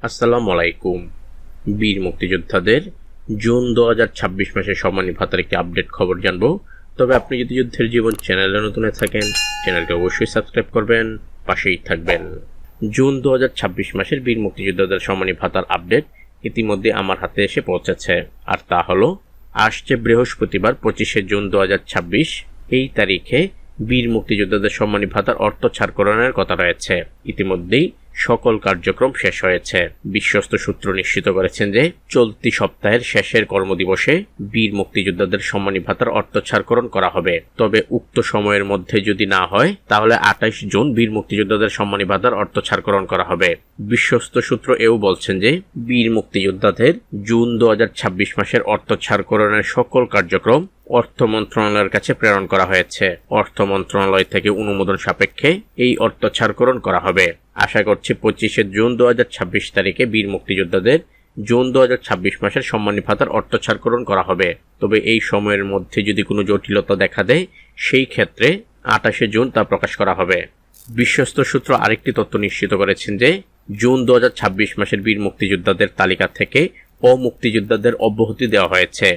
আসসালামু আলাইকুম। বীর মুক্তিযোদ্ধাদের জুন 2026 মাসের সম্মানী ভাতার একটি আপডেট খবর জানবো। তবে আপনি যদি যুদ্ধের জীবন চ্যানেলে নতুন হয়ে থাকেন, চ্যানেলকে অবশ্যই সাবস্ক্রাইব করবেন, পাশেই থাকবেন। জুন 2026 মাসের বীর মুক্তিযোদ্ধাদের সম্মানী ভাতার আপডেট ইতিমধ্যে আমার হাতে এসে পৌঁছেছে, আর তা হলো আসছে বৃহস্পতিবার 25শে জুন 2026 এই তারিখে বীর মুক্তিযোদ্ধাদের সম্মানী ভাতার অর্থ ছাড়করণের কথা রয়েছে। ইতিমধ্যেই সকল কার্যক্রম শেষ হয়েছে। বিশ্বস্ত সূত্র নিশ্চিত করেছেন যে চলতি সপ্তাহের শেষের কর্মদিবসে বীর মুক্তিযোদ্ধাদের সম্মানী ভাতার অর্থ ছাড়করণ করা হবে। তবে উক্ত সময়ের মধ্যে যদি না হয় তাহলে 28 জুন বীর মুক্তিযোদ্ধাদের সম্মানী ভাতার অর্থ ছাড়করণ করা হবে। বিশ্বস্ত সূত্র এও বলছেন যে বীর মুক্তিযোদ্ধাদের জুন 2026 মাসের অর্থ ছাড়করণের সকল কার্যক্রম অর্থ মন্ত্রণালয়ের কাছে প্রেরণ করা হয়েছে। অর্থ মন্ত্রণালয় থেকে অনুমোদন সাপেক্ষে এই অর্থ ছাড়করণ করা হবে। আশা করছি 25শে জুন 2026 তারিখে বীর মুক্তিযোদ্ধাদের জুন 2026 মাসের সম্মানী ভাতার অর্থ ছাড়করণ করা হবে। তবে এই সময়ের মধ্যে যদি কোনো জটিলতা দেখা দেয়, সেই ক্ষেত্রে 28শে জুন তা প্রকাশ করা হবে। বিশ্বস্ত সূত্র আরেকটি তথ্য নিশ্চিত করেছেন যে জুন 2026 মাসের বীর মুক্তিযোদ্ধাদের তালিকা থেকে অমুক্তিযোদ্ধাদের অব্যাহতি দেওয়া হয়েছে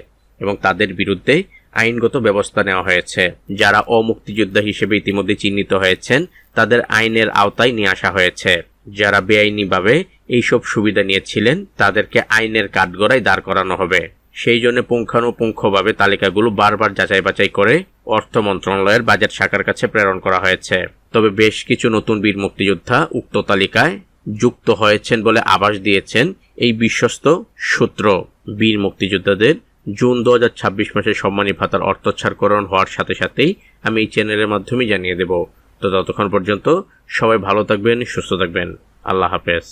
এবং তাদের বিরুদ্ধে আইনগত ব্যবস্থা নেওয়া হয়েছে। যারা অমুক্তিযোদ্ধা হিসেবে ইতিমধ্যে চিহ্নিত হয়েছেন তাদের আইনের আওতায় নিয়ে আসা হয়েছে। যারা বেআইনিভাবে এইসব সুবিধা নিয়েছিলেন তাদেরকে আইনের কাঠগড়ায় দাঁড় করানো হবে। সেই জন্য পুঙ্খানুপুঙ্খভাবে তালিকাগুলো বারবার যাচাই বাছাই করে অর্থ মন্ত্রণালয়ের বাজেট শাখার কাছে প্রেরণ করা হয়েছে। তবে বেশ কিছু নতুন বীর মুক্তিযোদ্ধা উক্ত তালিকায় যুক্ত হয়েছেন বলে আভাস দিয়েছেন এই বিশ্বস্ত সূত্র। বীর মুক্তিযোদ্ধাদের জুন 2026 মাসের সম্মানী ভাতার অর্থ ছাড়করণ হওয়ার সাথে সাথেই আমি এই চ্যানেলের মাধ্যমে জানিয়ে দেব। তো ততক্ষণ পর্যন্ত সবাই ভালো থাকবেন, সুস্থ থাকবেন। আল্লাহ হাফেজ।